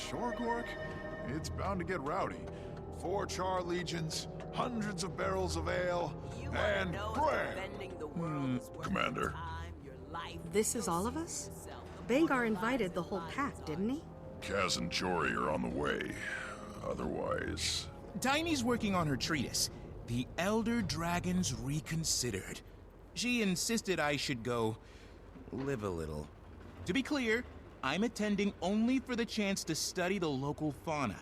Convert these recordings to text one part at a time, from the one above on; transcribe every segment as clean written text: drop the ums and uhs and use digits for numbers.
Shorgork? It's bound to get rowdy. 4 Charr legions, hundreds of barrels of ale, and bram! Commander. This is all of us? Bangar invited the whole pack, didn't he? Kaz and Jory are on the way. Otherwise... Tiny's working on her treatise, The Elder Dragons Reconsidered. She insisted I should go live a little. To be clear, I'm attending only for the chance to study the local fauna.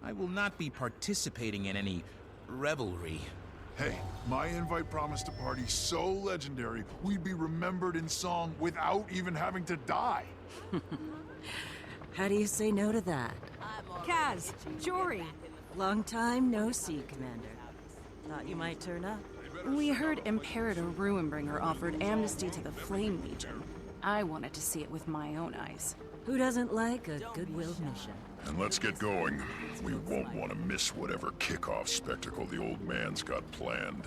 I will not be participating in any revelry. Hey, my invite promised a party so legendary, we'd be remembered in song without even having to die. How do you say no to that? Kaz, Jory. Long time no see, Commander. Thought you might turn up. We heard Imperator Ruinbringer offered amnesty to the Flame Legion. I wanted to see it with my own eyes. Who doesn't like a goodwill mission? And let's get going. We won't want to miss whatever kickoff spectacle the old man's got planned.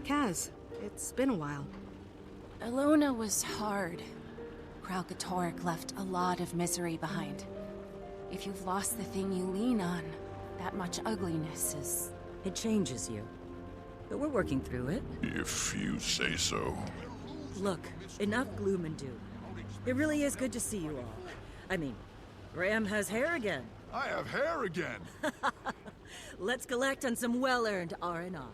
Kaz, it's been a while. Alona was hard. Kralkatorrik left a lot of misery behind. If you've lost the thing you lean on, that much ugliness is... It changes you. But we're working through it. If you say so. Look, enough gloom and doom. It really is good to see you all. I mean, Graham has hair again. I have hair again! Let's collect on some well-earned R&R.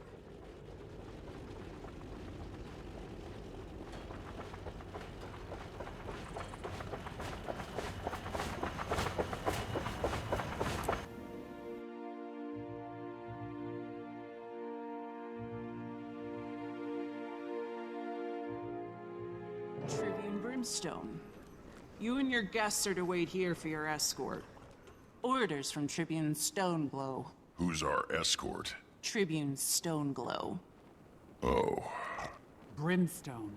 Tribune Brimstone. You and your guests are to wait here for your escort. Orders from Tribune Stoneglow. Who's our escort? Tribune Stoneglow. Oh. Brimstone.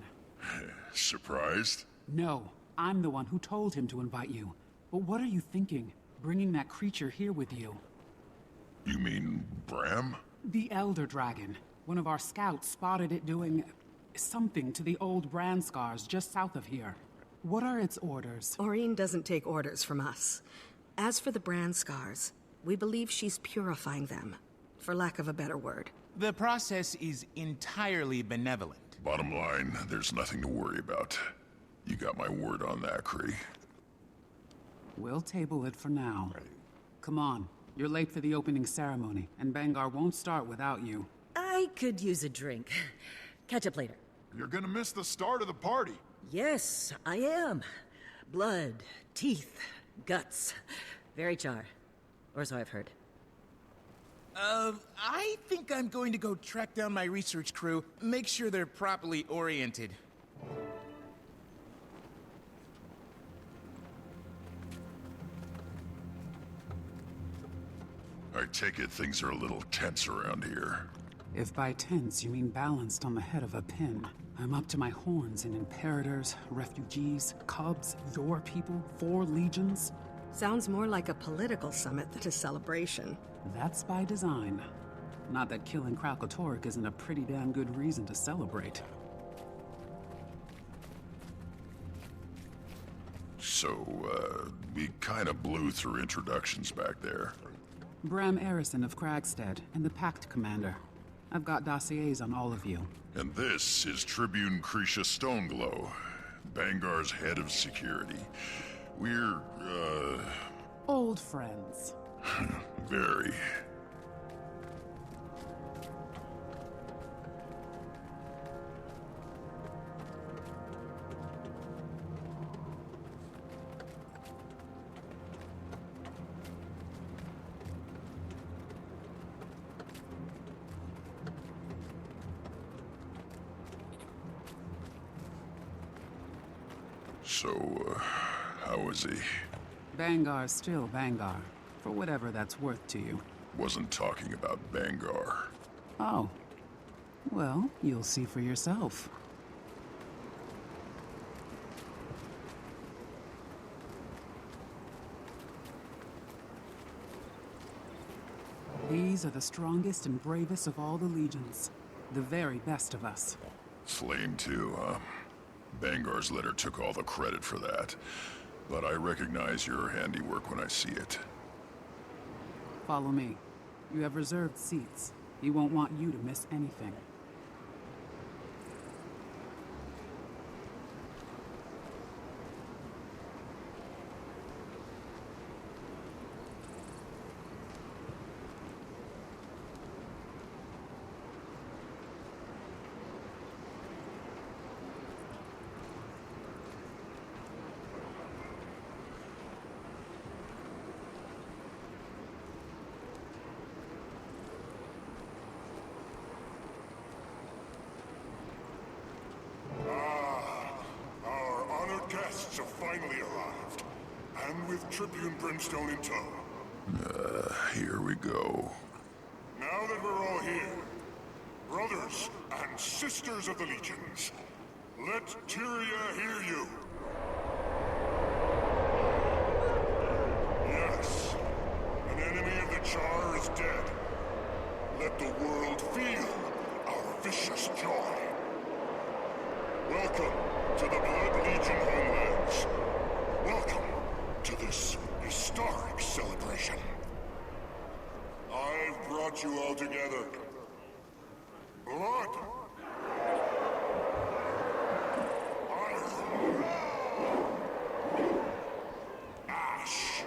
Surprised? No, I'm the one who told him to invite you. But what are you thinking, bringing that creature here with you? You mean Bram? The Elder Dragon. One of our scouts spotted it doing... something to the old brand scars just south of here. What are its orders? Aurene doesn't take orders from us. As for the brand scars, we believe she's purifying them, for lack of a better word. The process is entirely benevolent. Bottom line, there's nothing to worry about. You got my word on that, Kree. We'll table it for now. Come on, you're late for the opening ceremony, and Bangar won't start without you. I could use a drink. Catch up later. You're gonna miss the start of the party. Yes, I am. Blood, teeth, guts. Very Charr. Or so I've heard. I think I'm going to go track down my research crew, make sure they're properly oriented. I take it things are a little tense around here. If by tense you mean balanced on the head of a pin, I'm up to my horns in imperators, refugees, cubs, your people, 4 legions. Sounds more like a political summit than a celebration. That's by design. Not that killing Kralkatorrik isn't a pretty damn good reason to celebrate. So, we kinda blew through introductions back there. Bram Arison of Kragstead and the Pact Commander. I've got dossiers on all of you. And this is Tribune Krisha Stoneglow, Bangar's head of security. We're, Old friends. very. So, how is he? Bangar's still Bangar, for whatever that's worth to you. Wasn't talking about Bangar. Oh. Well, you'll see for yourself. These are the strongest and bravest of all the legions. The very best of us. Flame too, huh? Bangar's letter took all the credit for that. But I recognize your handiwork when I see it. Follow me. You have reserved seats. He won't want you to miss anything. Guests have finally arrived, and with Tribune Brimstone in tow. Here we go. Now that we're all here, brothers and sisters of the Legions, let Tyria hear you. Yes, an enemy of the Charr is dead. Let the world feel our vicious joy. Welcome to the Blood Legion homelands. Welcome to this historic celebration. I've brought you all together. Blood. Iron. Ash.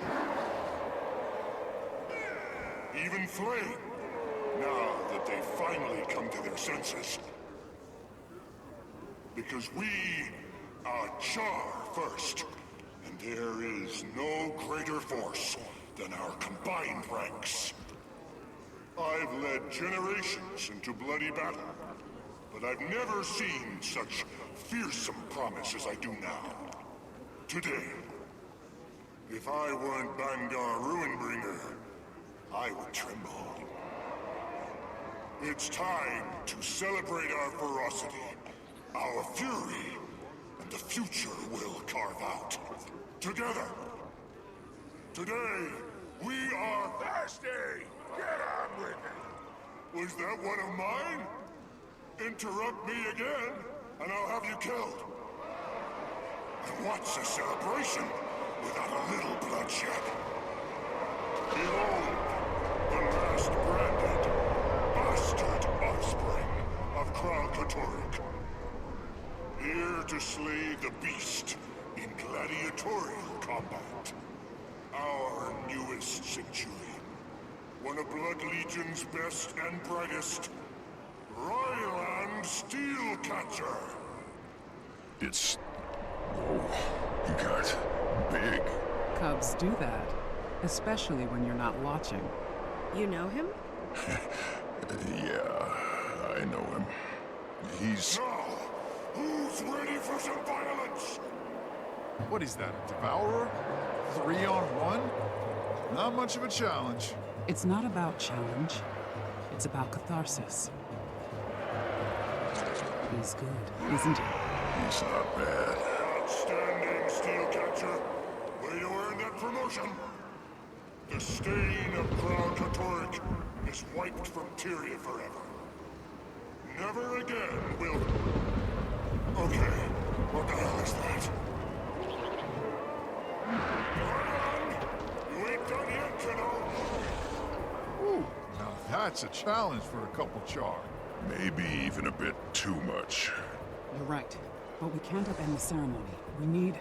Even flame. Now that they've finally come to their senses. Because we are Charr first, and there is no greater force than our combined ranks. I've led generations into bloody battle, but I've never seen such fearsome promise as I do now. Today, if I weren't Bangar Ruinbringer, I would tremble. It's time to celebrate our ferocity. Our fury, and the future we'll carve out. Together. Today, we are thirsty! Get on with it! Was that one of mine? Interrupt me again, and I'll have you killed. And what's a celebration without a little bloodshed? Behold, the last branded, bastard offspring of Kralkatorik. Here to slay the beast in gladiatorial combat. Our newest centurion. One of Blood Legion's best and brightest. Ryland Steelcatcher. It's... Oh, he got big. Cubs do that, especially when you're not watching. You know him? Yeah, I know him. He's... Now, who's ready for some violence? What is that, a devourer? 3-on-1? Not much of a challenge. It's not about challenge. It's about catharsis. He's good, isn't he? He's not bad. Outstanding, Steelcatcher. Way to earn that promotion. The stain of Kralkatorik is wiped from Tyria forever. Never again will... Okay, what the hell is that? You ain't done yet, kiddo. Ooh, now that's a challenge for a couple Charr. Maybe even a bit too much. You're right, but we can't upend the ceremony. We need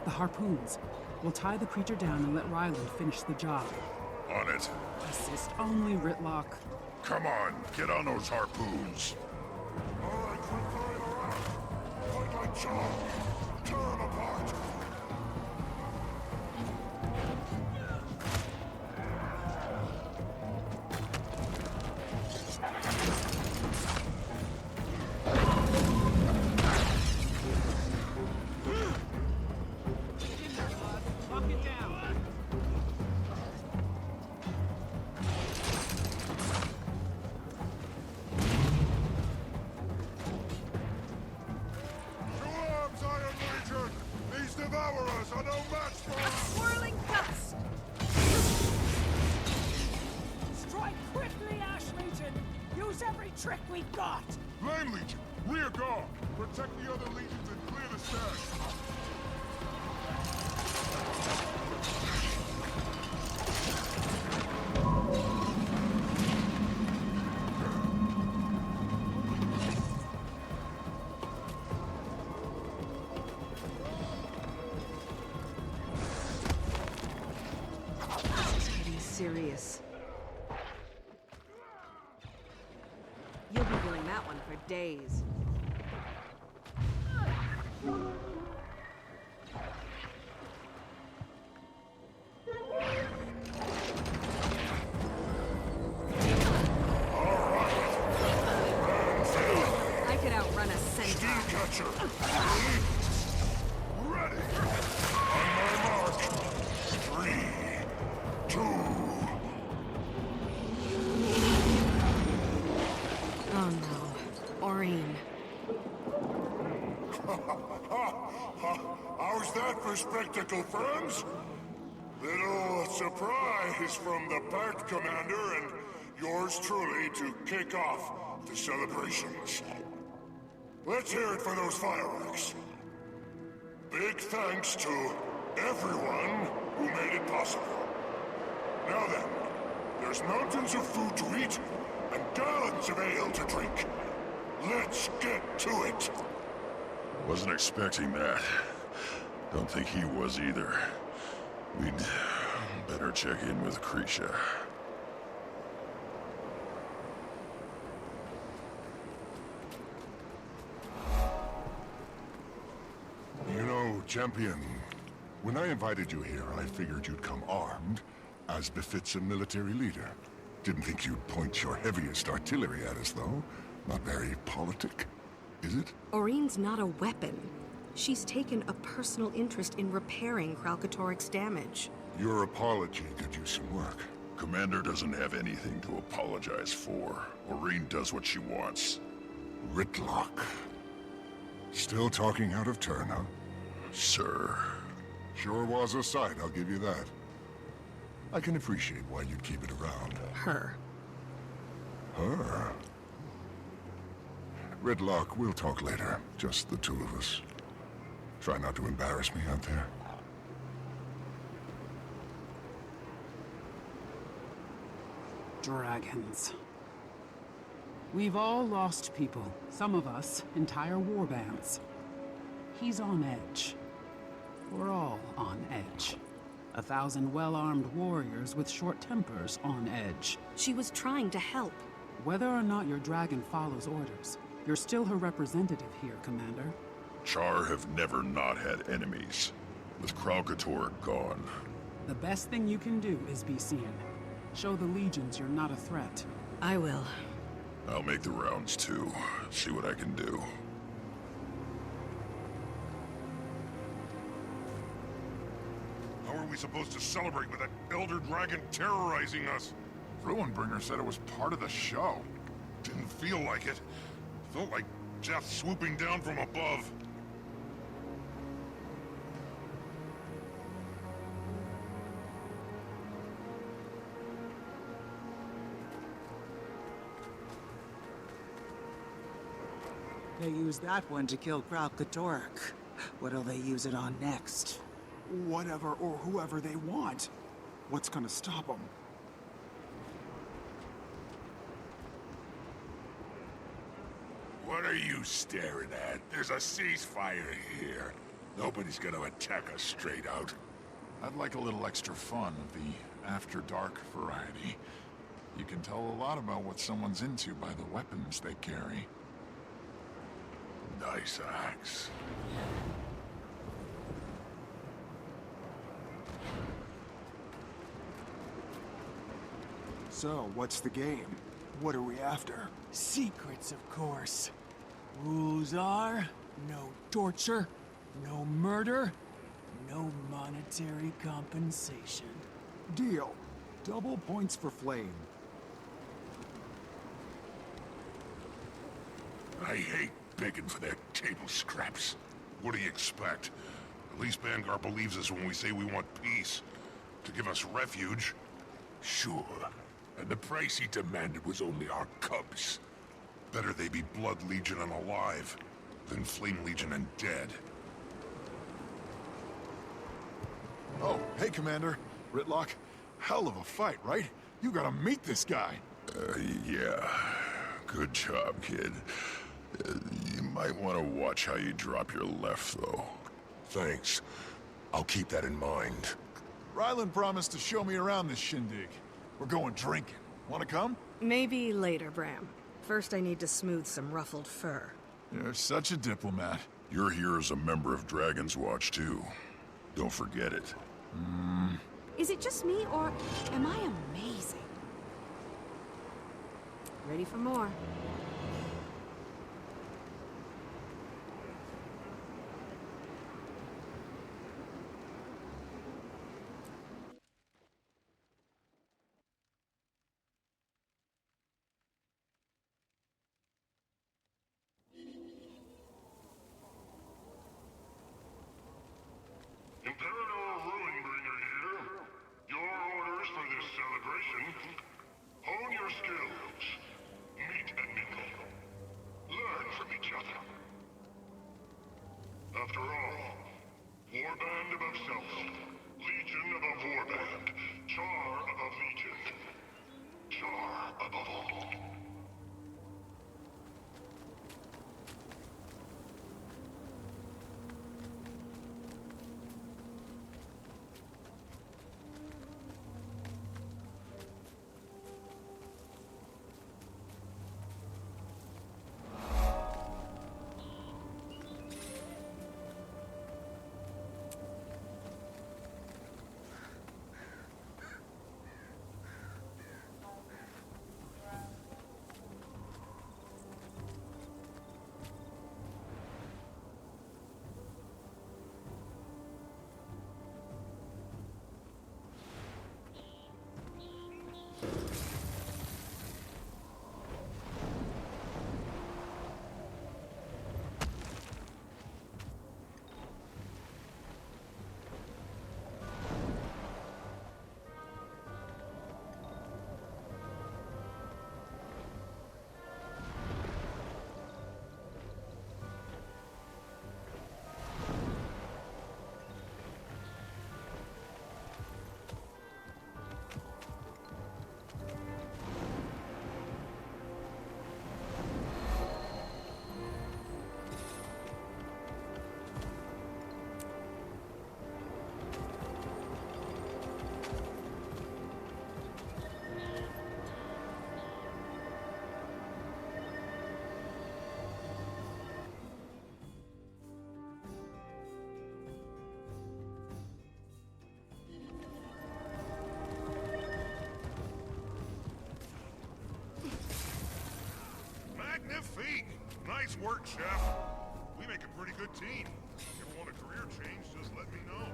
the harpoons. We'll tie the creature down and let Ryland finish the job. On it. Assist only, Ritlock. Come on, get on those harpoons. All right, quick fire, all right. Fight like Charr. Tear them apart. Devourers are no match for us! Swirling gust! Strike quickly, Ash Legion! Use every trick we've got! Flame Legion, rear guard! Protect the other legions and clear the Serious. You'll be feeling that one for days. I could outrun a centaur. Catcher! Ready! On my mark! 3, 2... Oh no. Aurene. How's that for spectacle, friends? Little surprise from the Pact Commander and yours truly to kick off the celebrations. Let's hear it for those fireworks. Big thanks to everyone who made it possible. Now then, there's mountains of food to eat and gallons of ale to drink. Let's get to it. Wasn't expecting that. Don't think he was either. We'd better check in with Krisha. You know, Champion, when I invited you here, I figured you'd come armed, as befits a military leader. Didn't think you'd point your heaviest artillery at us, though. Not very politic, is it? Aurene's not a weapon. She's taken a personal interest in repairing Kralkatorrik's damage. Your apology could use some work. Commander doesn't have anything to apologize for. Aurene does what she wants. Ritlock. Still talking out of turn, huh? Sir. Sure was a sight, I'll give you that. I can appreciate why you'd keep it around. Her. Her? Ritlock, we'll talk later. Just the two of us. Try not to embarrass me out there. Dragons. We've all lost people. Some of us, entire warbands. He's on edge. We're all on edge. 1,000 well-armed warriors with short tempers on edge. She was trying to help. Whether or not your dragon follows orders, you're still her representative here, Commander. Charr have never not had enemies. With Kralkatorrik gone. The best thing you can do is be seen. Show the legions you're not a threat. I will. I'll make the rounds too. See what I can do. How are we supposed to celebrate with that Elder Dragon terrorizing us? Ruinbringer said it was part of the show. Didn't feel like it. Felt like death swooping down from above. They used that one to kill Kralkatorrik. What'll they use it on next? Whatever or whoever they want. What's gonna stop them? What are you staring at? There's a ceasefire here. Nobody's gonna attack us straight out. I'd like a little extra fun of the after dark variety. You can tell a lot about what someone's into by the weapons they carry. Nice axe. So, what's the game? What are we after? Secrets, of course. Rules are no torture, no murder, no monetary compensation. Deal. Double points for Flame. I hate begging for their table scraps. What do you expect? At least Vanguard believes us when we say we want peace. To give us refuge? Sure. And the price he demanded was only our cubs. Better they be Blood Legion and alive, than Flame Legion and dead. Oh, hey, Commander. Ritlock. Hell of a fight, right? You gotta meet this guy. Yeah. Good job, kid. You might want to watch how you drop your left, though. Thanks. I'll keep that in mind. Ryland promised to show me around this shindig. We're going drinking. Wanna come? Maybe later, Bram. First, I need to smooth some ruffled fur. You're such a diplomat. You're here as a member of Dragon's Watch, too. Don't forget it. Is it just me, or am I amazing? Ready for more. Imperator Ruinbringer here. Your orders for this celebration. Hone your skills. Meet and mingle. Learn from each other. After all, warband above self. Legion above warband. Charr above legion. Charr above all. Magnifique! Nice work, Chef. We make a pretty good team. If you ever want a career change, just let me know.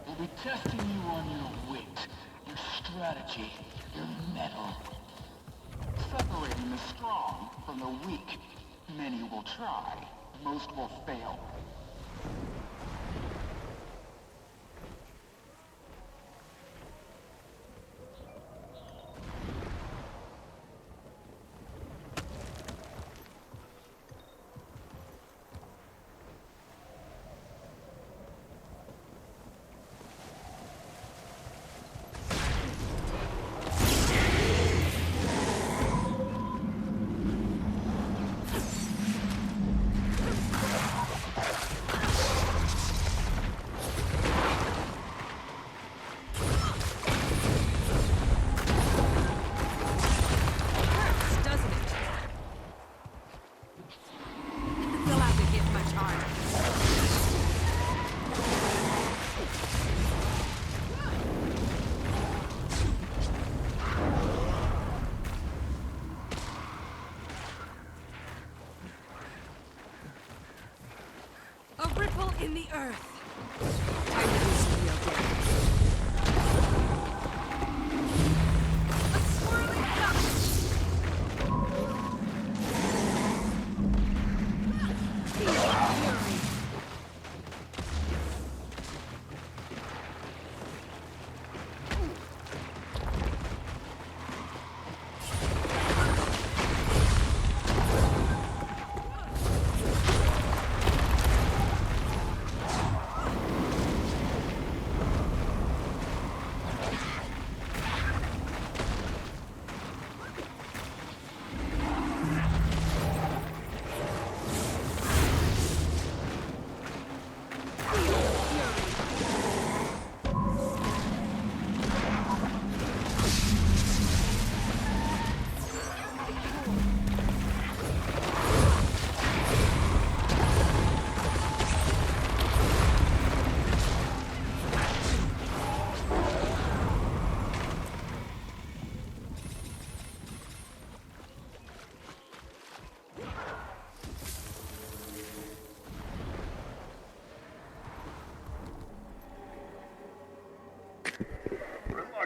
We'll be testing you on your wit, your strategy, your mettle. Separating the strong from the weak. Many will try, most will fail. in the earth. Time to do some real damage. A swirling duck! Fury!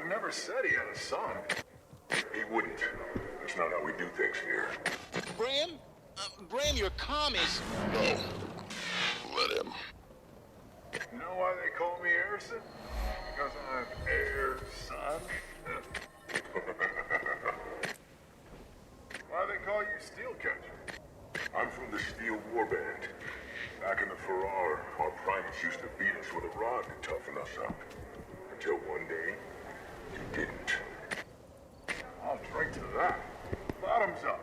Never said he had a son. He wouldn't. That's not how we do things here. Graham? Graham, your comm is... No. Let him. You know why they call me Harrison? Because I'm Air's son? Why they call you Steelcatcher? I'm from the Steel Warband. Back in the Farrar, our primates used to beat us with a rod to toughen us up. Until one day, you didn't. I'll drink to that. Bottoms up.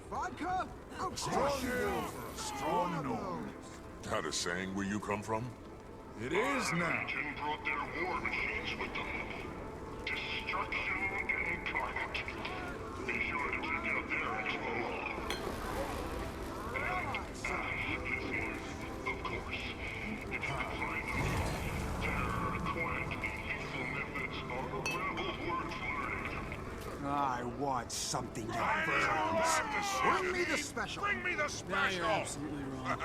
Vodka? Strong nose. That a saying where you come from? It is now. Legion brought their war machines with them. Destruction incarnate. Be sure to check out their expo. And listeners, of course, if you can find them, their quietly lethal methods are rebel word flirting. I want something that burns. Bring me the special. Bring me the special. Now you're absolutely wrong.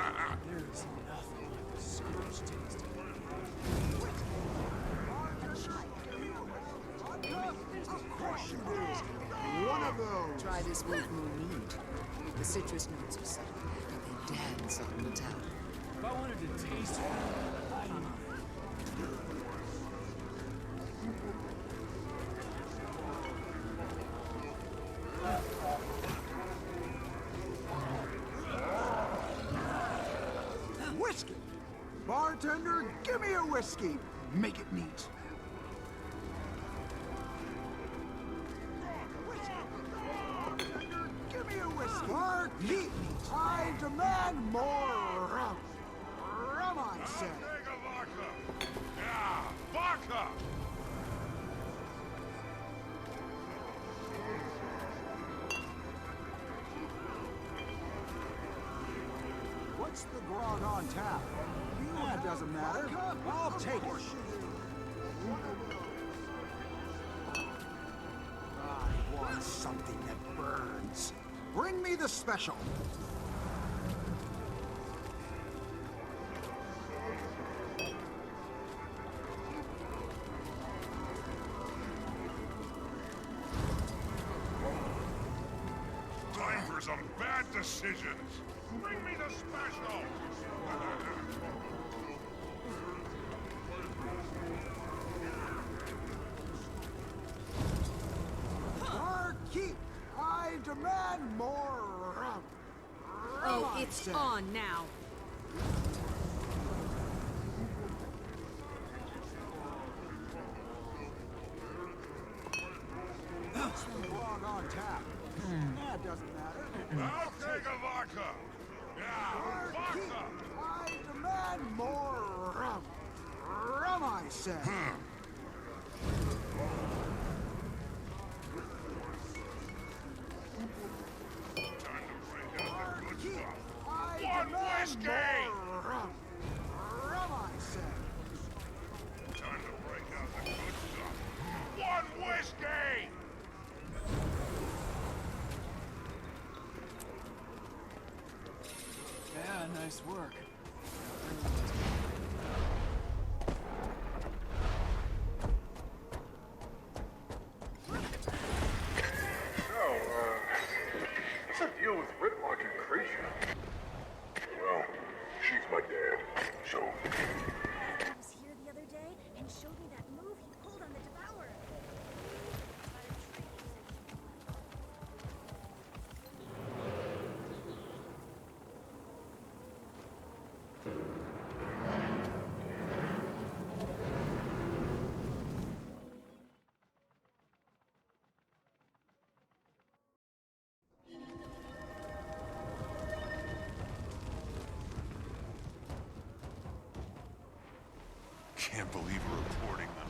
There is nothing like the scorched taste. Of course you do. One of those. Try this with moon mead. The citrus notes are subtle, but they dance on metallic. If I wanted to taste it, Whiskey. Bartender, give me a whiskey. Make it neat. Bartender, give me a whiskey. Barkeep, I demand more rum. Rum, I said. Yeah, vodka. What's the grog on tap? That doesn't matter. I'll take it. I want something that burns. Bring me the special. Time for some bad decisions. Bring me the special. Barkeep, I demand more rum. Oh, it's on now. Wrong on tap. That doesn't matter. I'll take a vodka! Yeah, vodka! I demand more rum. Rum, I say. One whiskey! Rum. Rum, I say. Time to break out the good stuff. One whiskey! Yeah, nice work. What's the deal with Whitlock and Crazy? Well, she's my dad, so... He was here the other day and showed me that move he pulled on the Devourer. Can't believe we're reporting them.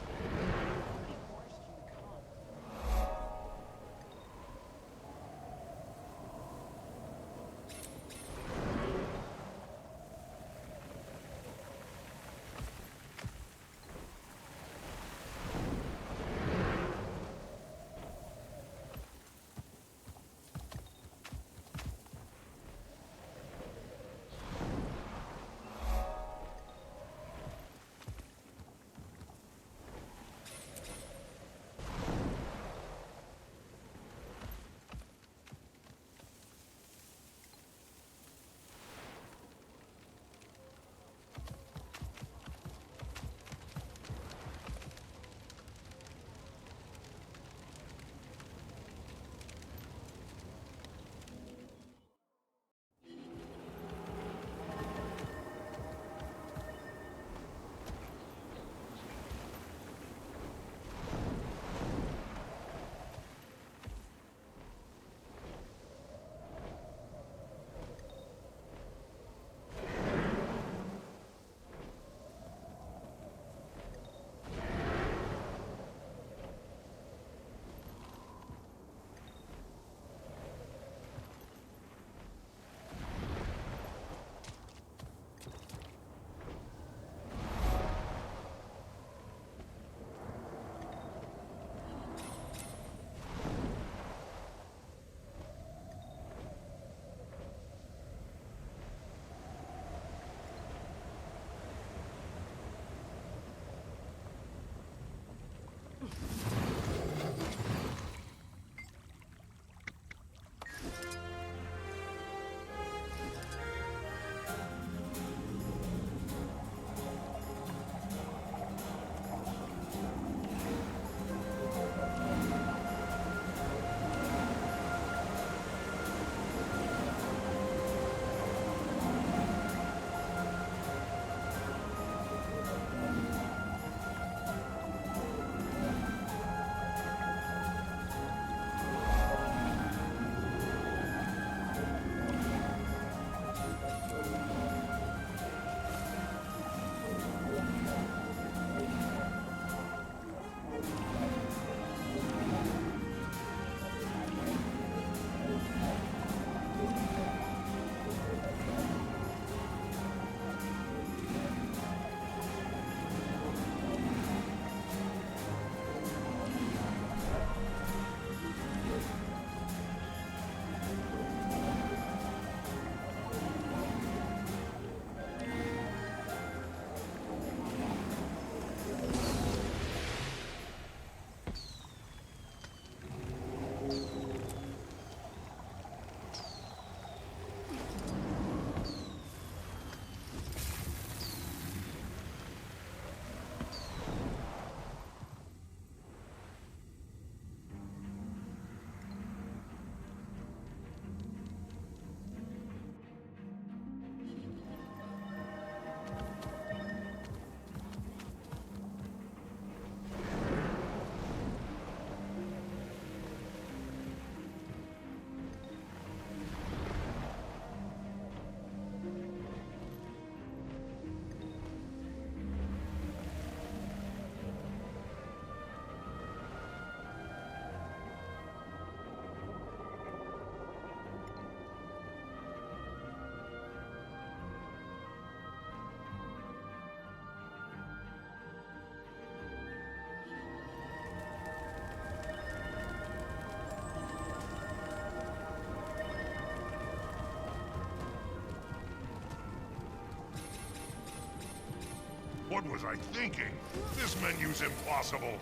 What was I thinking? This menu's impossible.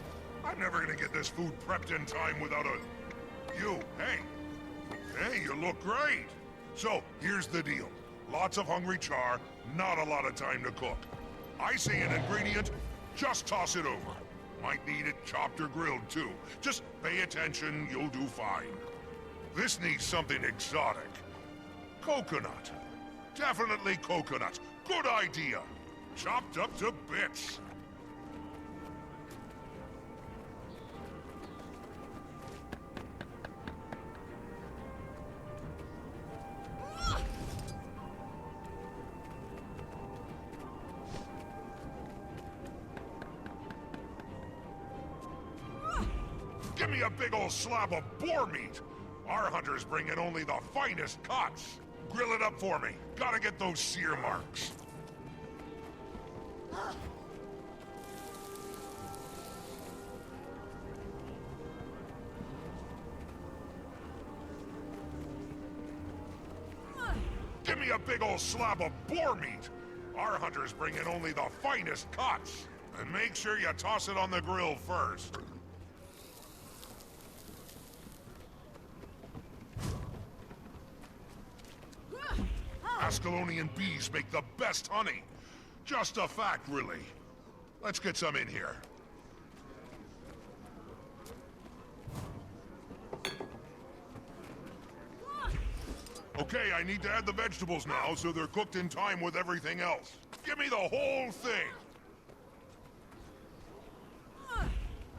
I'm never gonna get this food prepped in time without a... You, hey. Hey, you look great. So, here's the deal. Lots of hungry Charr, not a lot of time to cook. I say an ingredient, just toss it over. Might need it chopped or grilled, too. Just pay attention, you'll do fine. This needs something exotic. Coconut. Definitely coconut. Good idea. Chopped up to bits. Give me a big old slab of boar meat. Our hunters bring in only the finest cuts. Grill it up for me. Gotta get those sear marks. Give me a big old slab of boar meat. Our hunters bring in only the finest cuts. And make sure you toss it on the grill first. Ascalonian bees make the best honey. Just a fact, really. Let's get some in here. Okay, I need to add the vegetables now, so they're cooked in time with everything else. Give me the whole thing!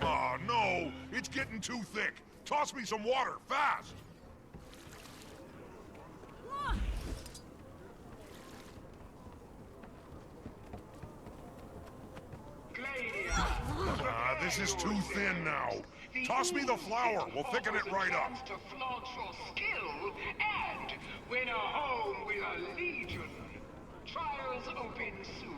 Aw, no! It's getting too thick! Toss me some water, fast! This is too thin now. Toss me the flour. We'll thicken it right up. To flaunt your skill and win a home with a legion. Trials open soon.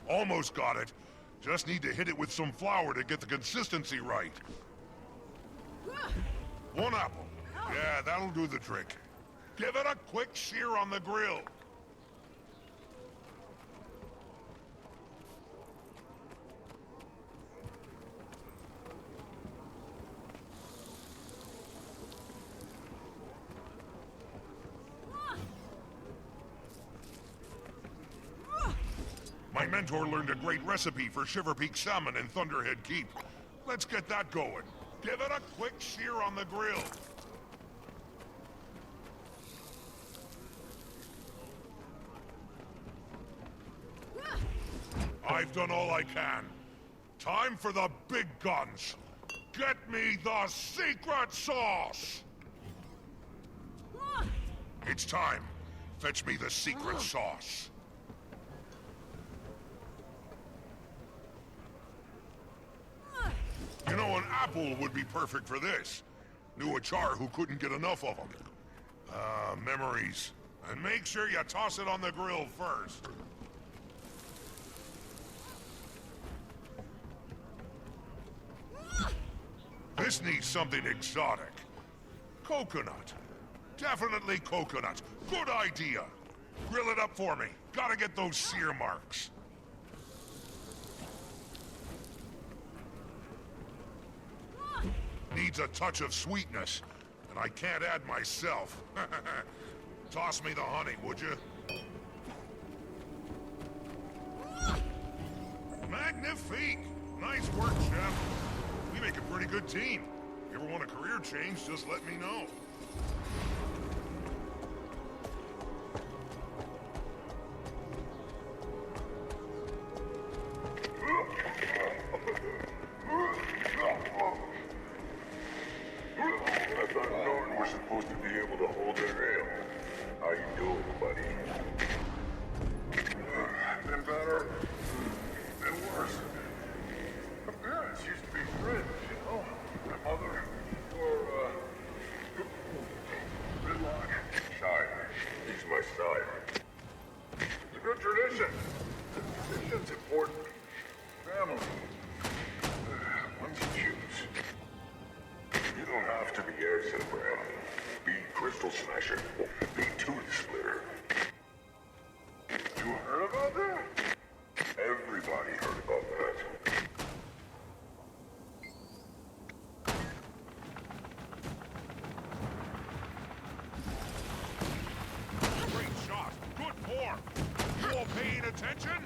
Almost got it. Just need to hit it with some flour to get the consistency right. One apple. Yeah, that'll do the trick. Give it a quick sear on the grill. My mentor learned a great recipe for Shiver Peak salmon in Thunderhead Keep. Let's get that going. Give it a quick sear on the grill. I've done all I can. Time for the big guns. Get me the secret sauce! It's time. Fetch me the secret sauce. You know, an apple would be perfect for this. Knew a Charr who couldn't get enough of them. Memories. And make sure you toss it on the grill first. This needs something exotic. Coconut. Definitely coconut. Good idea. Grill it up for me. Gotta get those sear marks. Needs a touch of sweetness, and I can't add myself. Toss me the honey, would you? Magnifique! Nice work, Chef. We make a pretty good team. If you ever want a career change, just let me know. I thought Norton was supposed to be able to hold their ale. How you doing, buddy? Been better. Been worse. My parents used to be friends, you know. My mother were, Gridlock. Sire. He's my sire. Crystal Smasher, the Tooth Splitter. You heard about that? Everybody heard about that. Great shot! Good form! You all paying attention?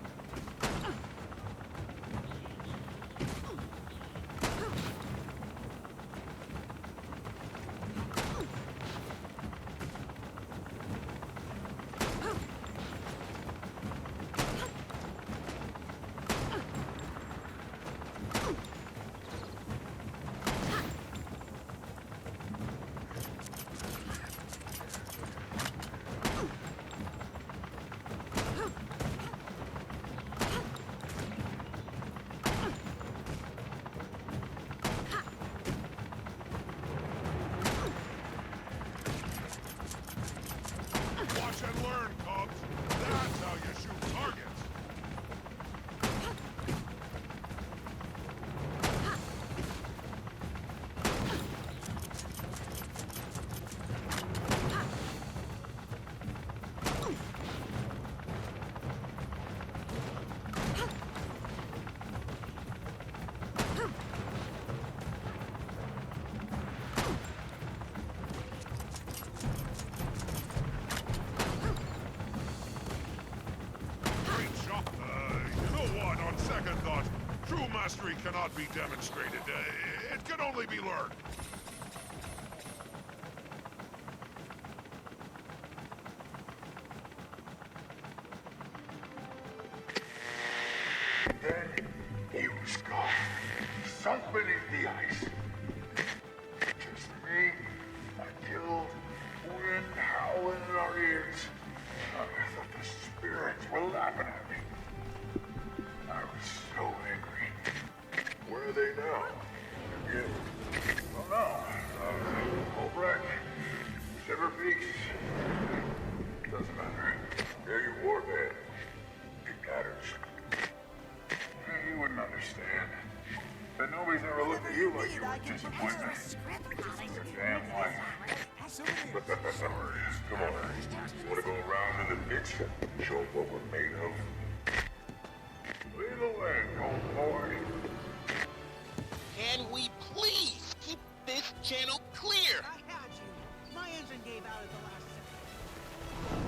Watch and learn, Cubs. That's how you shoot targets. Great shot. You know what? On second thought, true mastery cannot be demonstrated. It can only be learned. Then he was gone, sunk beneath the ice. Just me, my guild, wind howling in our ears. I thought the spirits were laughing at me. I was so angry. Where are they now? The guild? Oh no. Albrecht, Shiver Peaks. Doesn't matter. They're your warband. It matters. You wouldn't understand. But nobody's ever looked at you like you were a disappointment. Your damn life. Come on. Wanna go around in the pits and show 'em what we're made of? Lead the way, old boy. Can we please keep this channel clear? I had you. My engine gave out at the last second.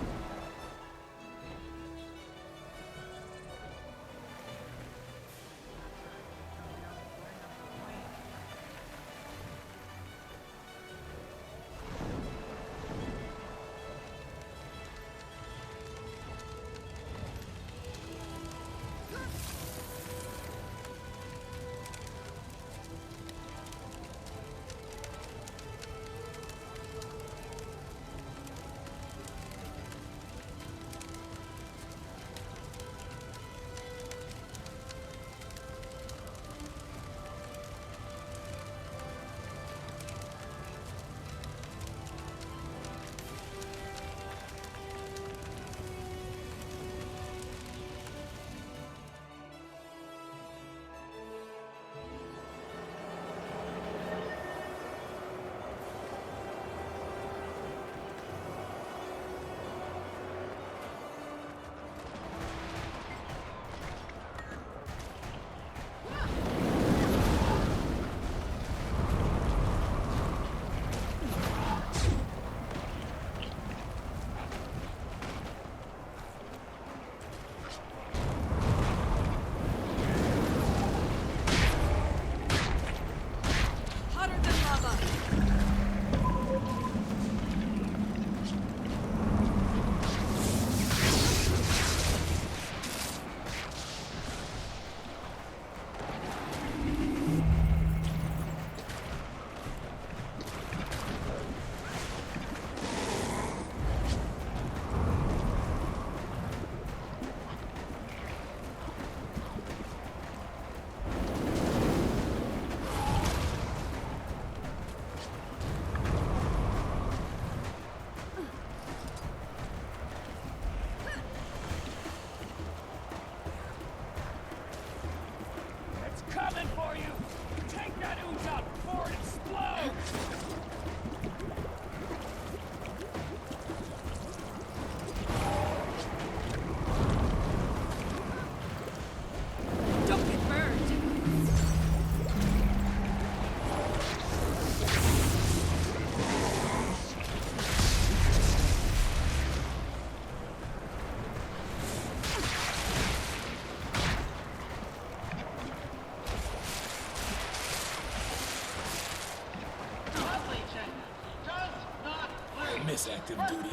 miss active duty.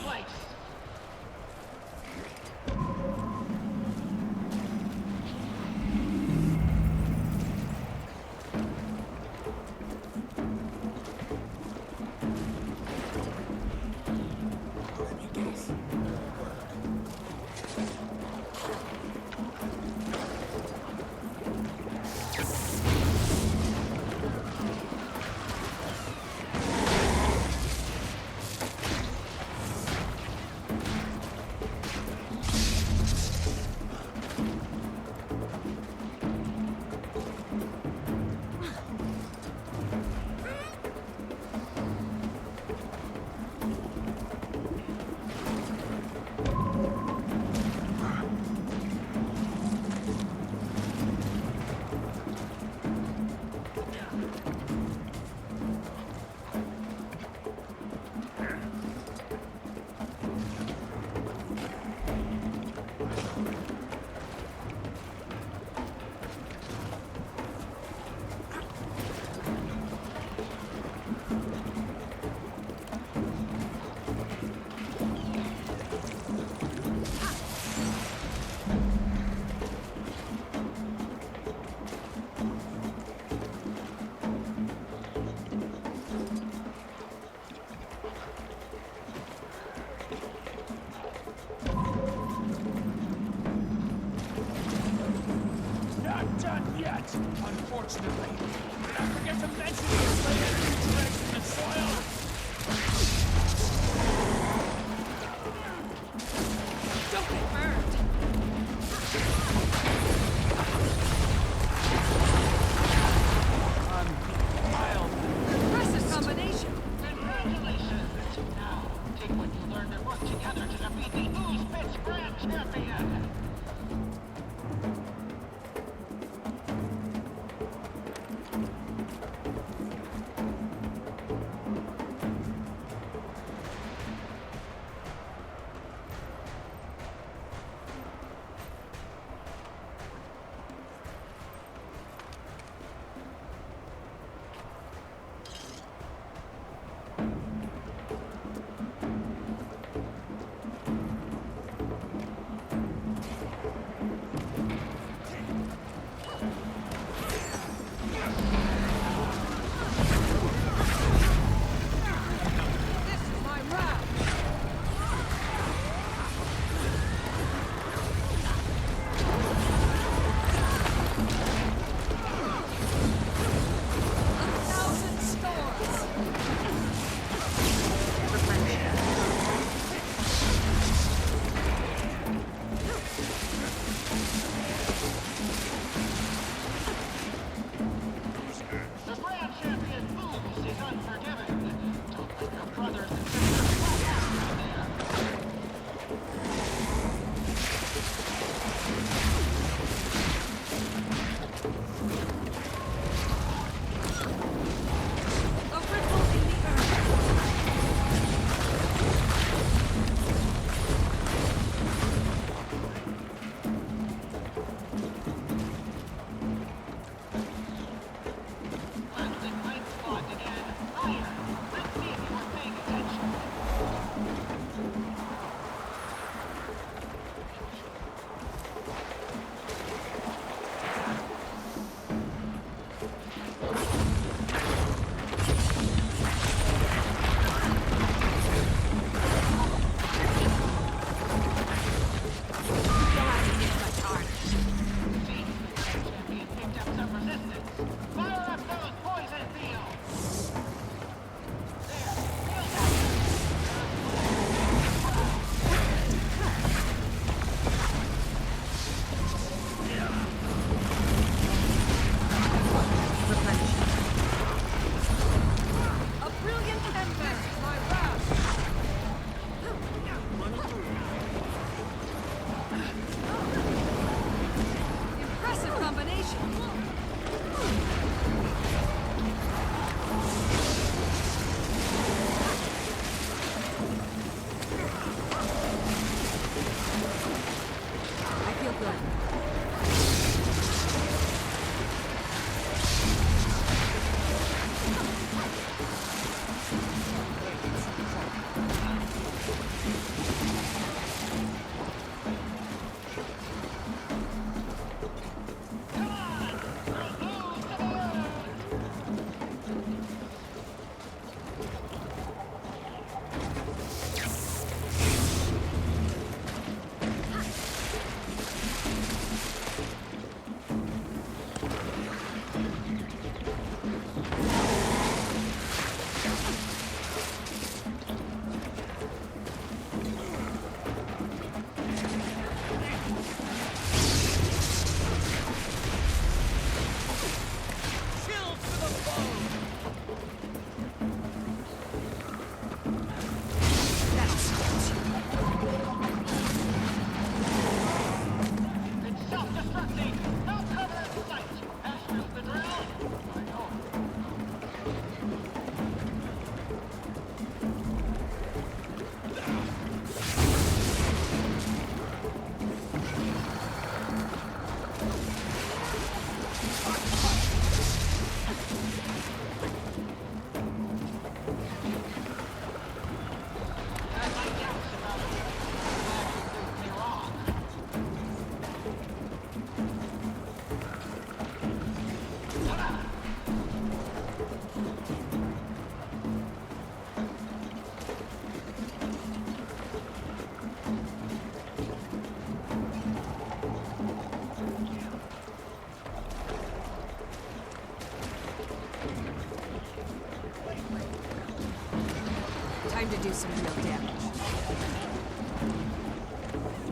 Time to do some real damage.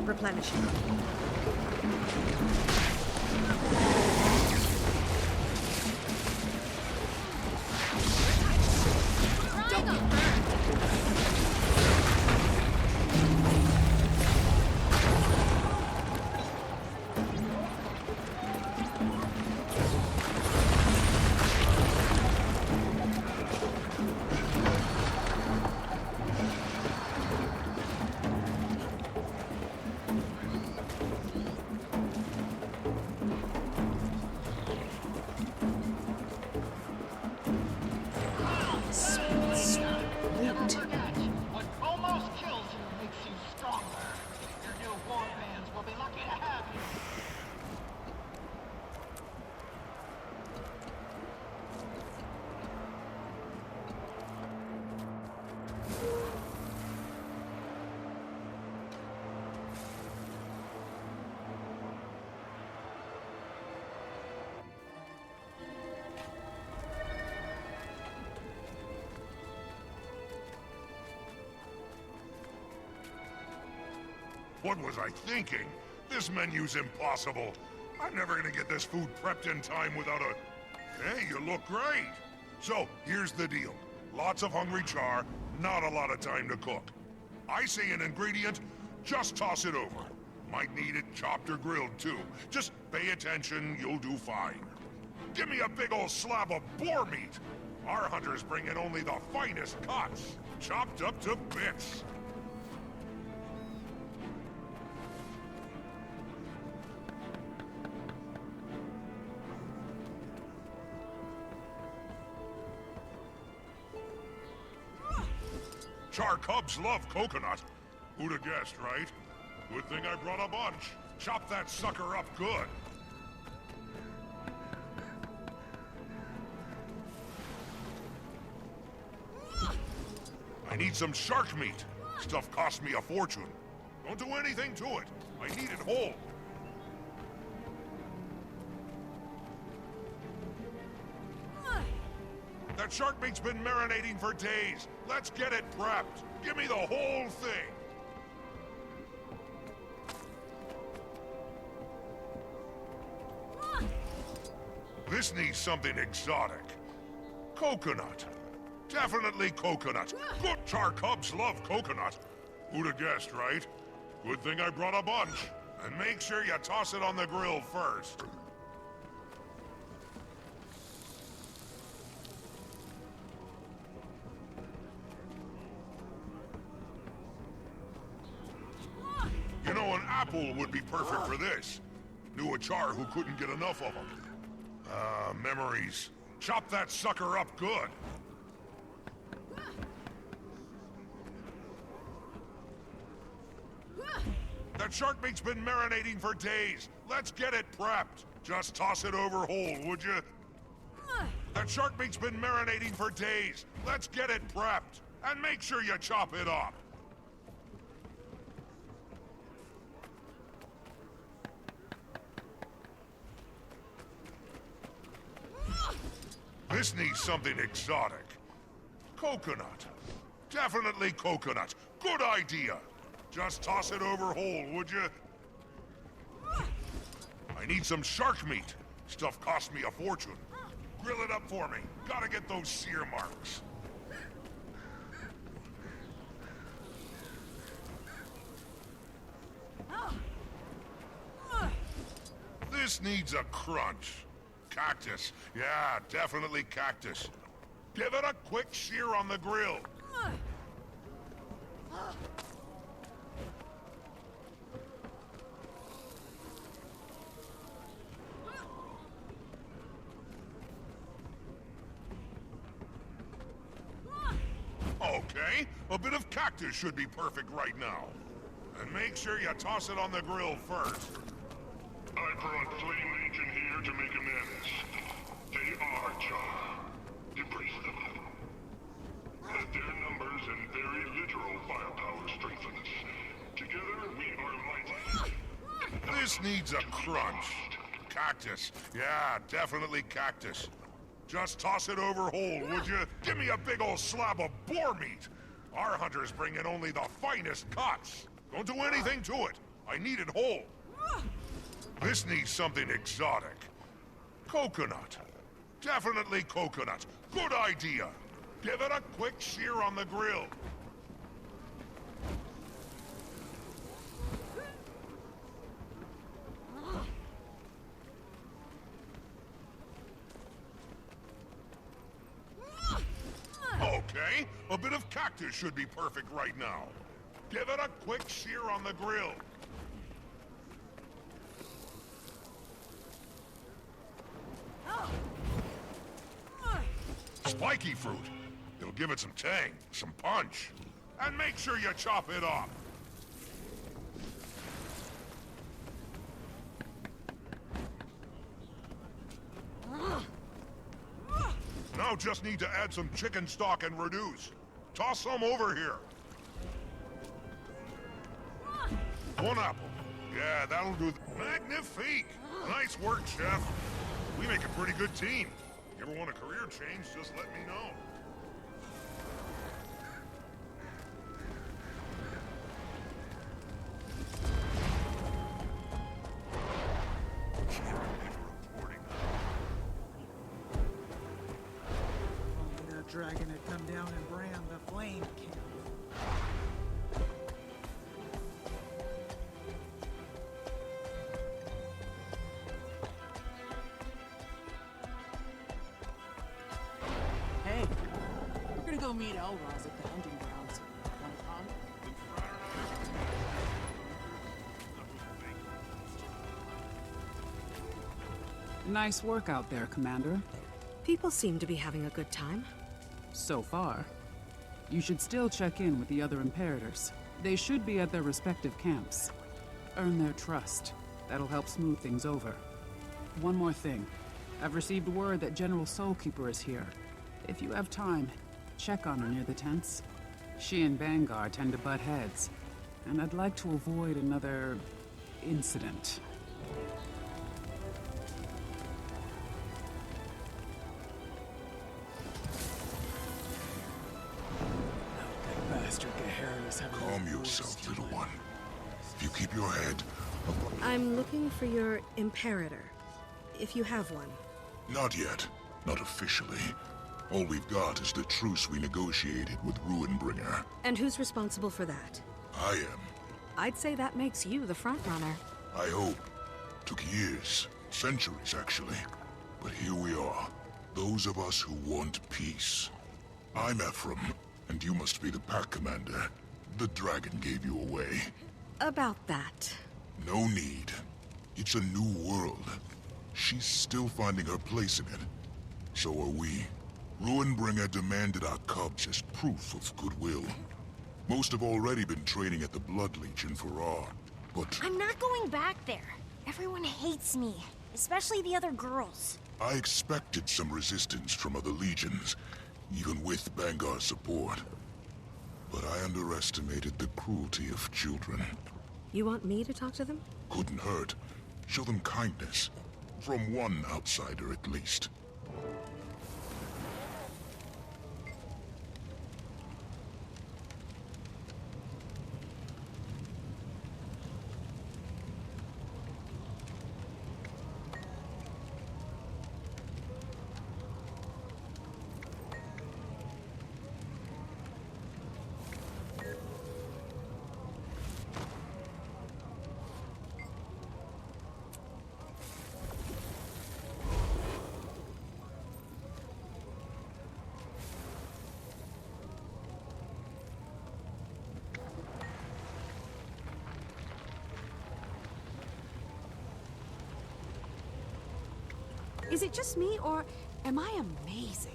Replenishing. Don't get burned. What almost kills you makes you stronger. Your new warbands will be lucky to have you. What was I thinking? This menu's impossible. I'm never gonna get this food prepped in time without a... Hey, you look great! So, here's the deal. Lots of hungry Charr, not a lot of time to cook. I say an ingredient, just toss it over. Might need it chopped or grilled too. Just pay attention, you'll do fine. Give me a big old slab of boar meat! Our hunters bring in only the finest cuts, chopped up to bits. Charr cubs love coconut. Who'd have guessed, right? Good thing I brought a bunch. Chop that sucker up good. I need some shark meat. Stuff cost me a fortune. Don't do anything to it. I need it whole. That shark meat's been marinating for days. Let's get it prepped. Give me the whole thing. This needs something exotic. Coconut. Definitely coconut. Good Charr cubs love coconut. Who'd have guessed, right? Good thing I brought a bunch. And make sure you toss it on the grill first. You know, an apple would be perfect for this. Knew a Charr who couldn't get enough of them. Memories. Chop that sucker up good. That shark meat's been marinating for days. Let's get it prepped. Just toss it over whole, would you? That shark meat's been marinating for days. Let's get it prepped. And make sure you chop it up. This needs something exotic. Coconut. Definitely coconut. Good idea. Just toss it over whole, would you? I need some shark meat. Stuff cost me a fortune. Grill it up for me. Gotta get those sear marks. This needs a crunch. Cactus. Yeah, definitely cactus. Give it a quick sear on the grill. Okay, a bit of cactus should be perfect right now. And make sure you toss it on the grill first. I brought Flame Legion here to make amends. They are Charr. Embrace them. Let their numbers and very literal firepower strengthen us. Together, we are mighty. This needs a crunch. Cactus. Yeah, definitely cactus. Just toss it over whole, would you? Give me a big old slab of boar meat. Our hunters bring in only the finest cuts. Don't do anything to it. I need it whole. This needs something exotic. Coconut. Definitely coconut. Good idea. Give it a quick sear on the grill. Okay, a bit of cactus should be perfect right now. Give it a quick sear on the grill. Spiky fruit. It'll give it some tang, some punch. And make sure you chop it up. Now just need to add some chicken stock and reduce. Toss some over here. One apple. Yeah, that'll do. Magnifique! Nice work, chef. We make a pretty good team. You ever want a career change, just let me know. Only that dragon had come down and brand the flame camp. Hey, we're gonna go meet Elroz at the hunting grounds. Wanna come? Nice work out there, Commander. People seem to be having a good time. So far. You should still check in with the other Imperators. They should be at their respective camps. Earn their trust. That'll help smooth things over. One more thing. I've received word that General Soulkeeper is here. If you have time, check on her near the tents. She and Vanguard tend to butt heads, and I'd like to avoid another incident. That bastard Aihara is having Calm yourself, little one. If you keep your head above... I'm looking for your Imperator, if you have one. Not yet. Not officially. All we've got is the truce we negotiated with Ruinbringer. And who's responsible for that? I am. I'd say that makes you the front runner. I hope. Took years. Centuries, actually. But here we are. Those of us who want peace. I'm Ephraim, and you must be the pack commander. The dragon gave you away. About that. No need. It's a new world. She's still finding her place in it. So are we. Ruinbringer demanded our cubs as proof of goodwill. Most have already been training at the Blood Legion for Charr, but... I'm not going back there. Everyone hates me, especially the other girls. I expected some resistance from other legions, even with Vanguard's support. But I underestimated the cruelty of children. You want me to talk to them? Couldn't hurt. Show them kindness. From one outsider, at least. Is it just me, or am I amazing?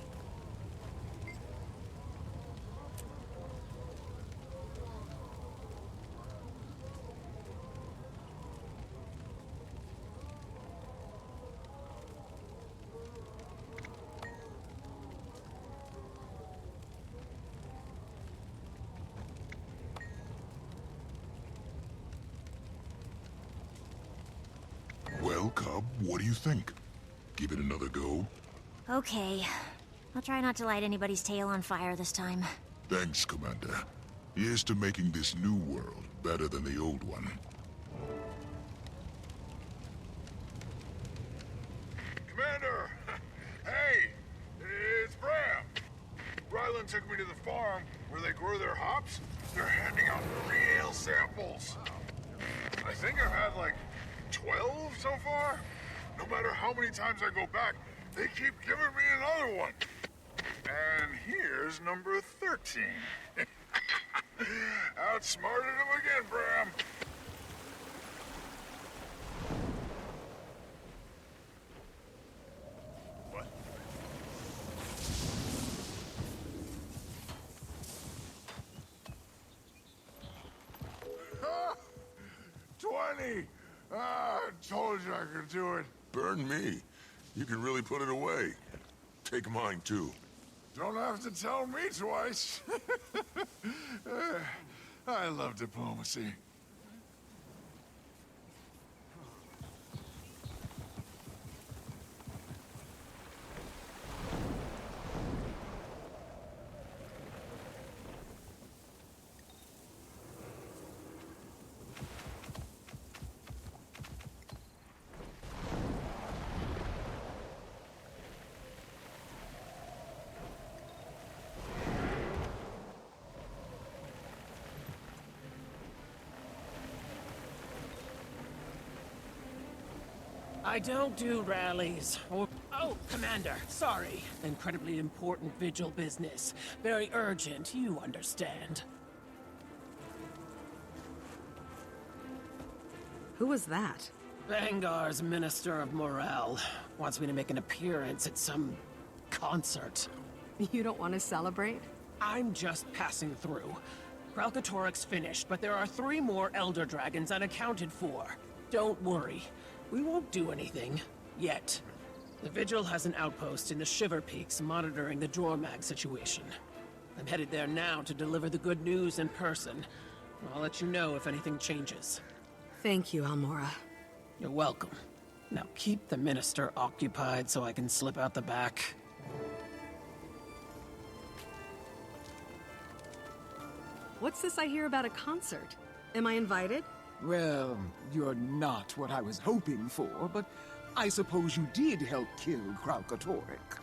Well, Cub, what do you think? Give it another go? Okay. I'll try not to light anybody's tail on fire this time. Thanks, Commander. Here's to making this new world better than the old one. Commander! Hey! It's Bram! Ryland took me to the farm where they grow their hops. They're handing out real samples. I think I've had like 12 so far. No matter how many times I go back, they keep giving me another one. And here's number 13. Outsmarted him again, Bram. What? 20! I told you I could do it. Burn me. You can really put it away. Take mine, too. Don't have to tell me twice. I love diplomacy. I don't do rallies or... Oh, Commander, sorry. Incredibly important vigil business. Very urgent, you understand. Who was that? Vangar's Minister of Morale wants me to make an appearance at some concert. You don't want to celebrate? I'm just passing through. Kralkatorik's finished, but there are 3 more Elder Dragons unaccounted for. Don't worry. We won't do anything. Yet. The Vigil has an outpost in the Shiver Peaks monitoring the Jormag situation. I'm headed there now to deliver the good news in person. I'll let you know if anything changes. Thank you, Almora. You're welcome. Now keep the Minister occupied so I can slip out the back. What's this I hear about a concert? Am I invited? Well, you're not what I was hoping for, but I suppose you did help kill Kralkatorik.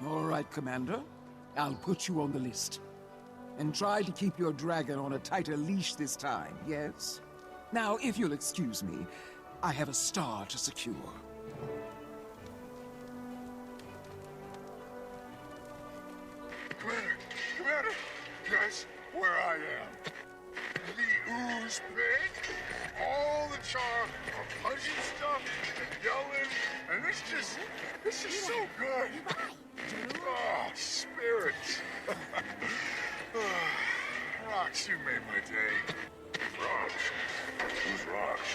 All right, Commander. I'll put you on the list. And try to keep your dragon on a tighter leash this time, yes? Now, if you'll excuse me, I have a star to secure. Commander, guess where I am. The ooze pit. All the Charr are punching stuff and yelling, and it's just so good. Oh, spirit. Rocks, you made my day. Rocks? Who's Rocks?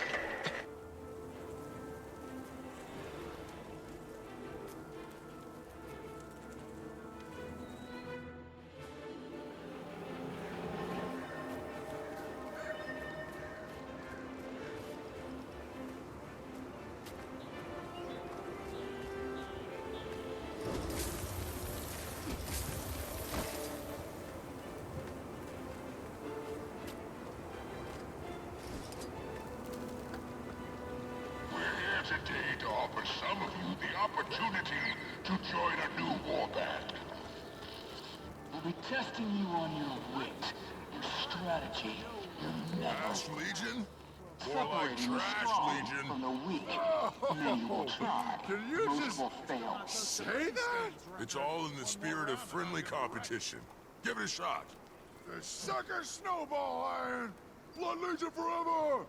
Today to offer some of you the opportunity to join a new warband. We'll be testing you on your wit, your strategy, your mettle. Trash Legion? More like Separating the Trash strong Legion. from the weak. Many will try. Can you Most just will fail. say that? It's all in the spirit of friendly competition. Give it a shot. The sucker snowball iron! Blood Legion forever!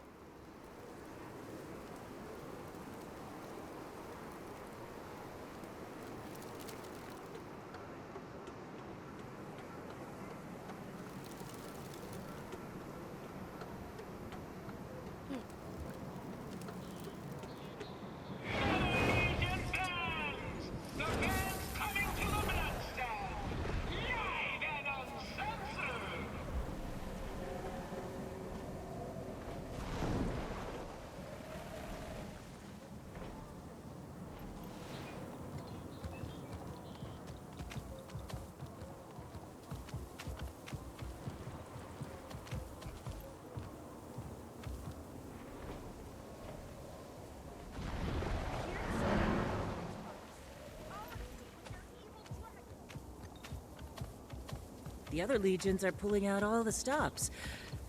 The other legions are pulling out all the stops,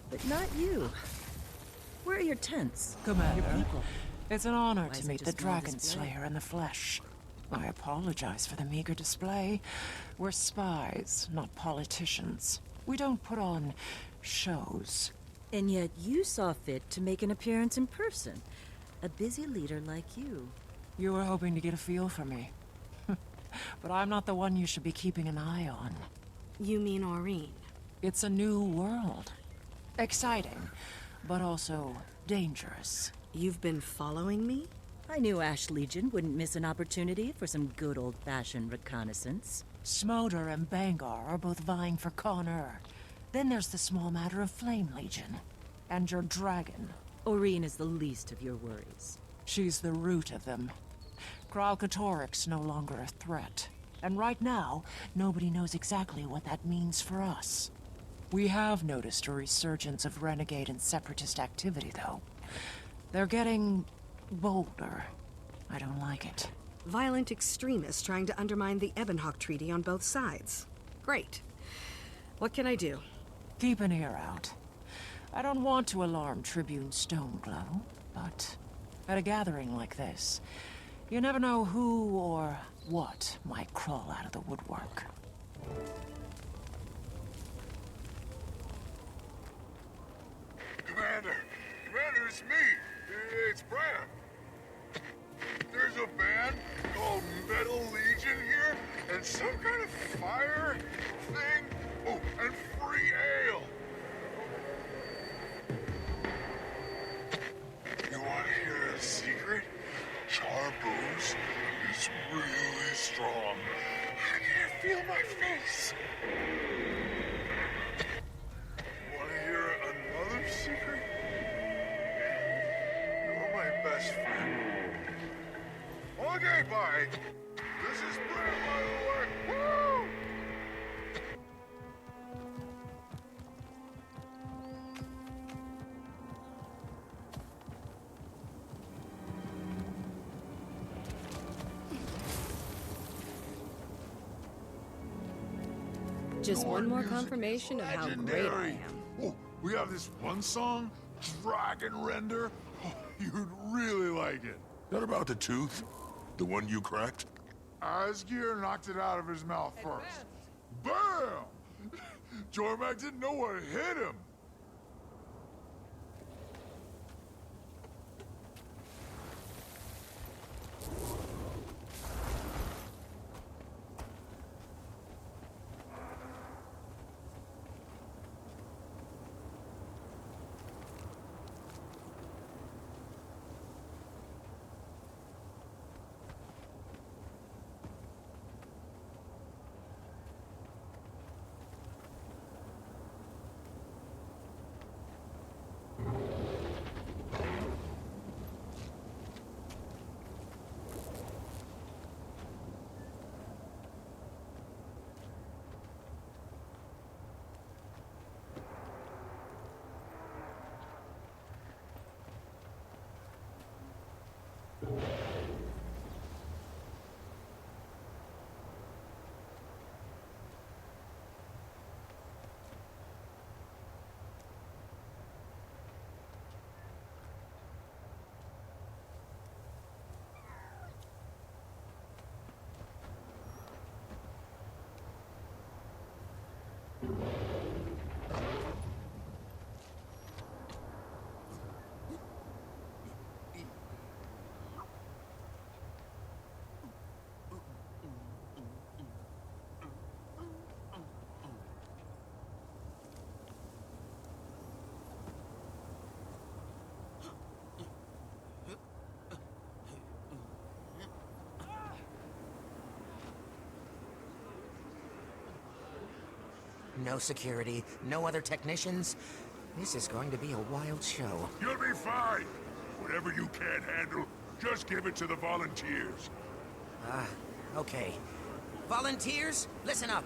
but not you. Where are your tents? Commander, Your people? it's an honor Why is to it meet the just small Dragon display? Slayer in the flesh. I apologize for the meager display. We're spies, not politicians. We don't put on shows. And yet you saw fit to make an appearance in person. A busy leader like you. You were hoping to get a feel for me. But I'm not the one you should be keeping an eye on. You mean Aurene? It's a new world. Exciting, but also dangerous. You've been following me? I knew Ash Legion wouldn't miss an opportunity for some good old-fashioned reconnaissance. Smolder and Bangar are both vying for Connor. Then there's the small matter of Flame Legion. And your dragon. Aurene is the least of your worries. She's the root of them. Kralkatorik's no longer a threat. And right now, nobody knows exactly what that means for us. We have noticed a resurgence of renegade and separatist activity, though. They're getting bolder. I don't like it. Violent extremists trying to undermine the Ebonhawk Treaty on both sides. Great. What can I do? Keep an ear out. I don't want to alarm Tribune Stoneglow, but at a gathering like this, you never know who or what might crawl out of the woodwork. Commander, it's me. It's Bram. There's a band called Metal Legion here, and some kind of fire thing. Oh, and free ale. You want to hear a secret? Charr booze is really strong. I can't feel my face. Want to hear another secret? You're my best friend. Okay, bye. This is Brad, by the way. Woo! Just one more confirmation of how great I am. Oh, we have this one song, Dragon Render. Oh, you'd really like it. That about the tooth? The one you cracked? Asgeir knocked it out of his mouth first. Bam! Jormak didn't know what hit him. No security, no other technicians. This is going to be a wild show. You'll be fine. Whatever you can't handle, just give it to the volunteers. Okay. Volunteers, listen up.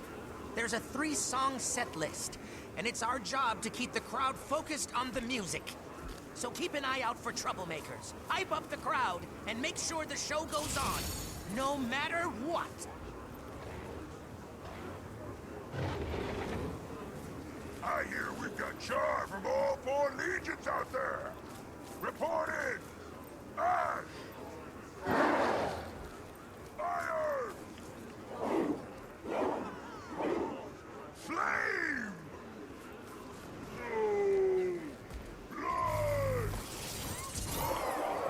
There's a 3-song set list, and it's our job to keep the crowd focused on the music. So keep an eye out for troublemakers. Hype up the crowd, and make sure the show goes on, no matter what. We've got Charr from all 4 legions out there. Report in. Ash. Fire. Flame. Blood.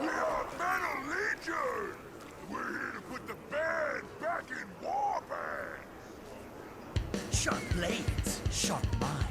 We are Metal Legion. We're here to put the band back in Warband. Sharp blades, sharp mind.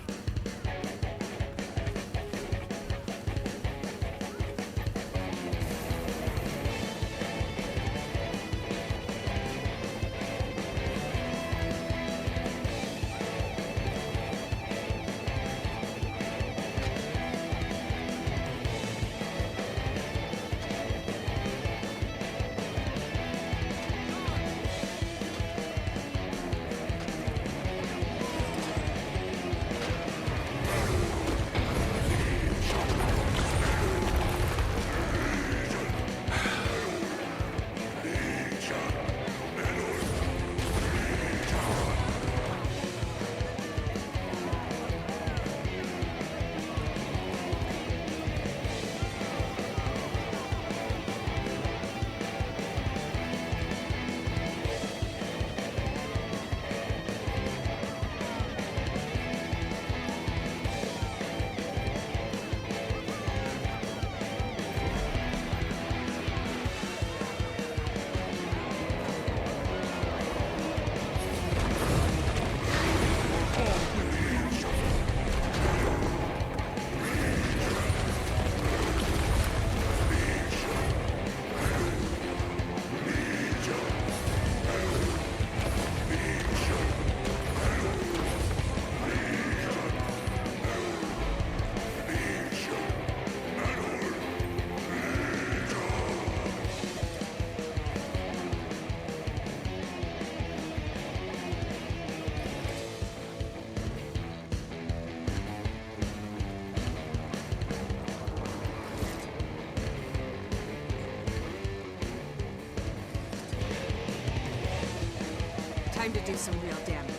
Time to do some real damage.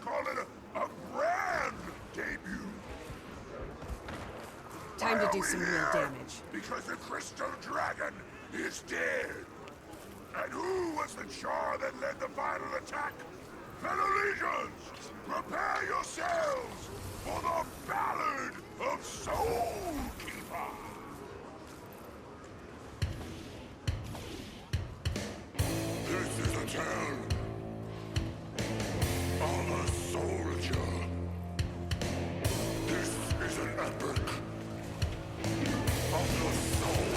call it a grand debut. Time to Why do are some we real here? damage. Because the Crystal Dragon is dead. And who was the Charr that led the final attack? Fellow Legions, prepare yourselves for the Ballad of Soulkeeper! This is a tale of a soldier. This is an epic of the soul.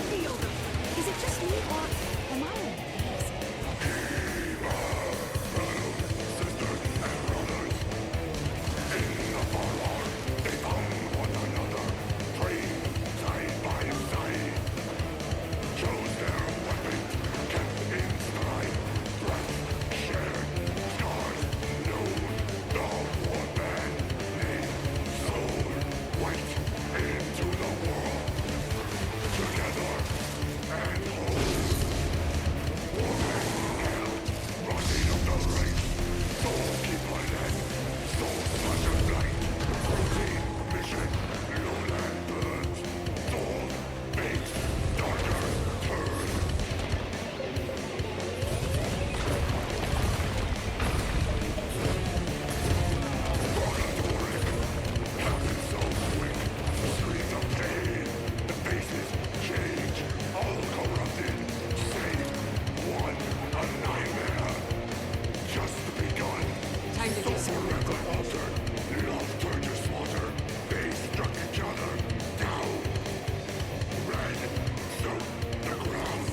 Is it just me, or am I amazing? Sisters and brothers, in the forlorn, they found one another, trained side by side. Chose their weapons, kept in stride, breath shared, scars known, the war band named soul, went into the world, together and whole. Warring hell, running of the race, soulkeeper led, soul slasher blight, routine mission, lowland burns, soul makes darker turn. Purgatoric, happens so quick, screams of pain, the faces change, all corrupted, save one, a nightmare, just begun. Time to do some real Forever damage. altered, love turned to slaughter, they struck each other down. Red soaked the ground.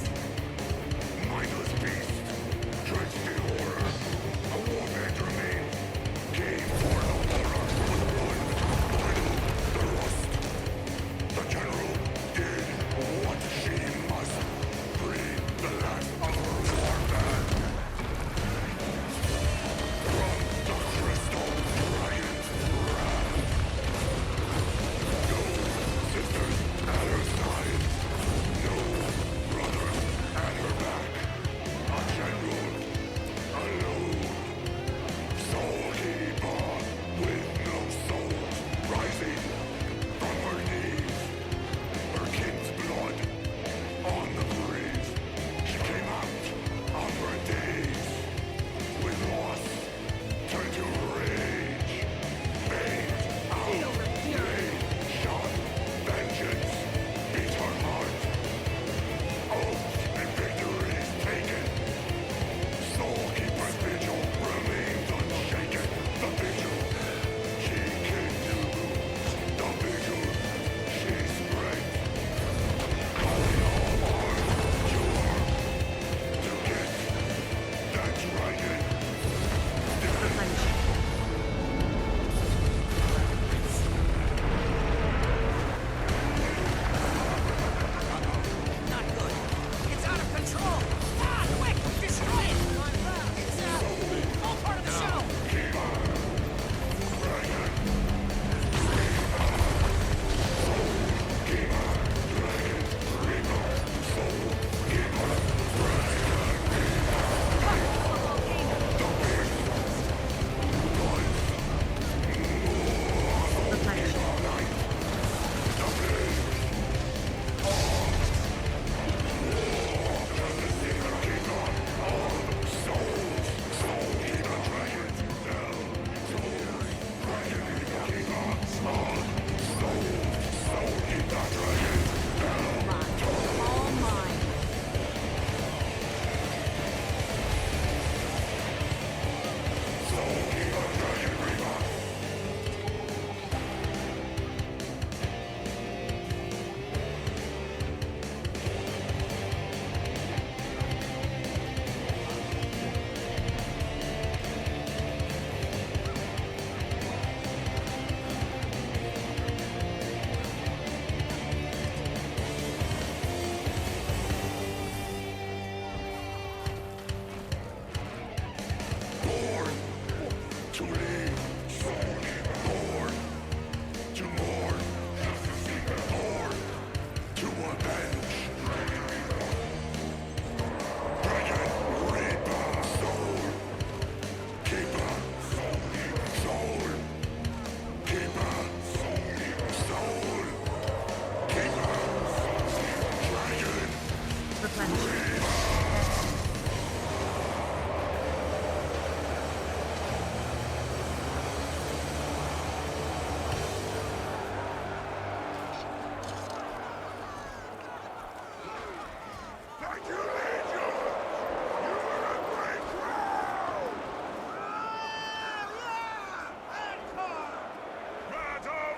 Mindless beast, drenched in horror, a warband remained, came for the horror, one final thrust. The general did what she must, free the last of her warband. From the crystal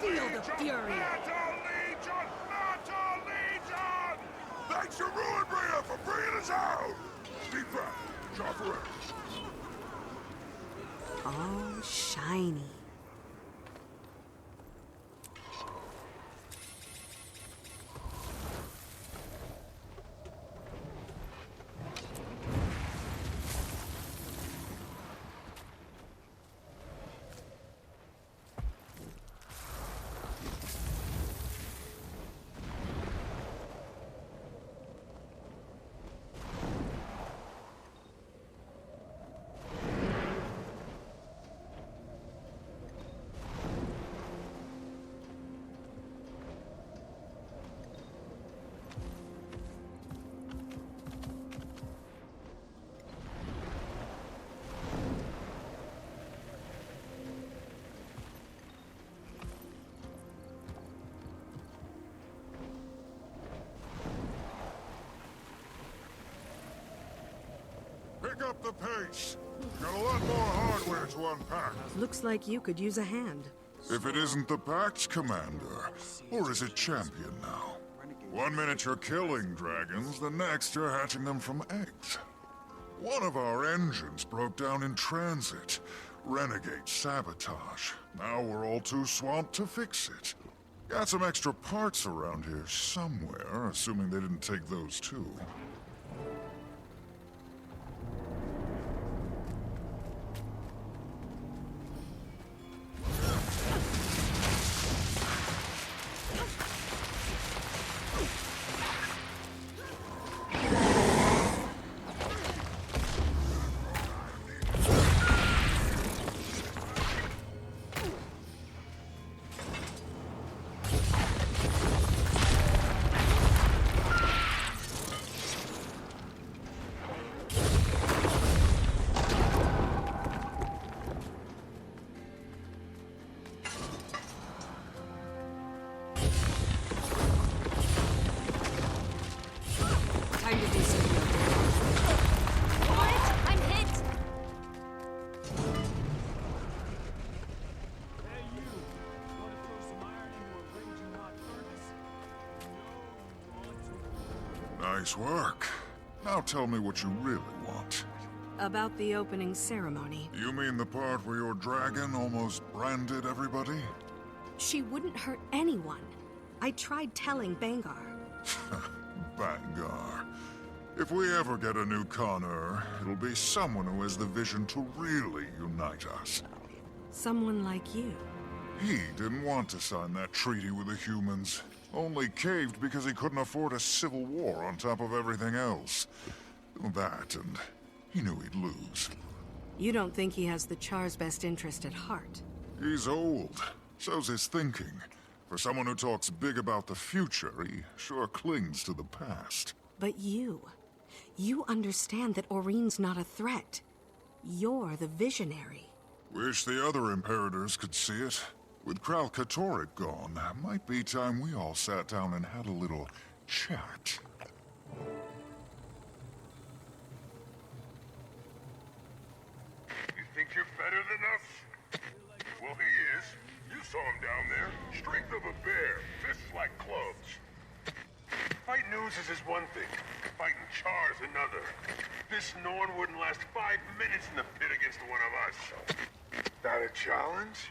Feel the fury! Metal Legion! Metal Legion! Thanks to Ruinbringer for bringing us out! Deep breath. Charr forever. All shiny. Pick up the pace. Got a lot more hardware to unpack. Looks like you could use a hand. If it isn't the Pax Commander, or is it Champion now? 1 minute you're killing dragons, the next you're hatching them from eggs. One of our engines broke down in transit. Renegade sabotage. Now we're all too swamped to fix it. Got some extra parts around here somewhere, assuming they didn't take those too. Time to do something. What? I'm hit! Nice work. Now tell me what you really want. About the opening ceremony. You mean the part where your dragon almost branded everybody? She wouldn't hurt anyone. I tried telling Bangar. Bangar. If we ever get a new Connor, it'll be someone who has the vision to really unite us. Someone like you. He didn't want to sign that treaty with the humans. Only caved because he couldn't afford a civil war on top of everything else. That, and he knew he'd lose. You don't think he has the Charr's best interest at heart? He's old. So's his thinking. For someone who talks big about the future, he sure clings to the past. But you understand that Oreen's not a threat. You're the visionary. Wish the other Imperators could see it. With Kralkatorrik gone, might be time we all sat down and had a little chat. You think you're better than us? Well, he is. You saw him down there. Strength of a bear, fists like clubs. Fighting oozes is one thing. Fighting Charr's another. This Norn wouldn't last 5 minutes in the pit against one of us. That a challenge?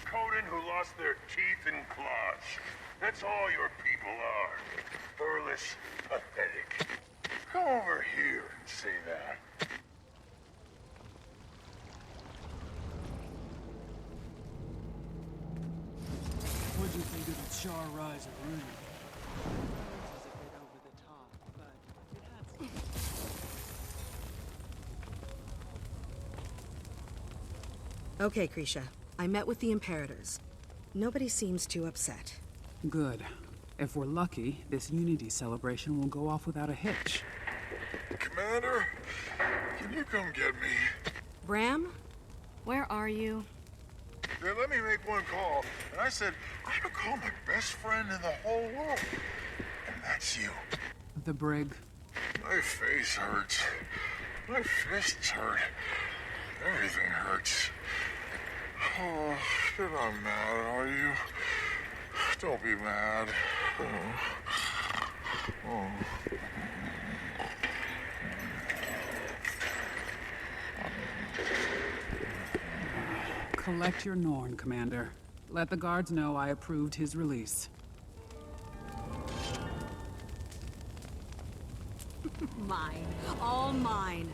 Conan who lost their teeth and claws. That's all your people are. Furless, pathetic. Come over here and say that. What'd you think of the Charr rise of Rune? Okay, Krisha. I met with the Imperators. Nobody seems too upset. Good. If we're lucky, this Unity celebration will go off without a hitch. Commander, can you come get me? Bram? Where are you? They let me make one call, and I said, I could call my best friend in the whole world. And that's you. The brig. My face hurts. My fists hurt. Everything hurts. Oh, you're not mad, are you? Don't be mad. Collect your Norn, Commander. Let the guards know I approved his release. Mine. All mine.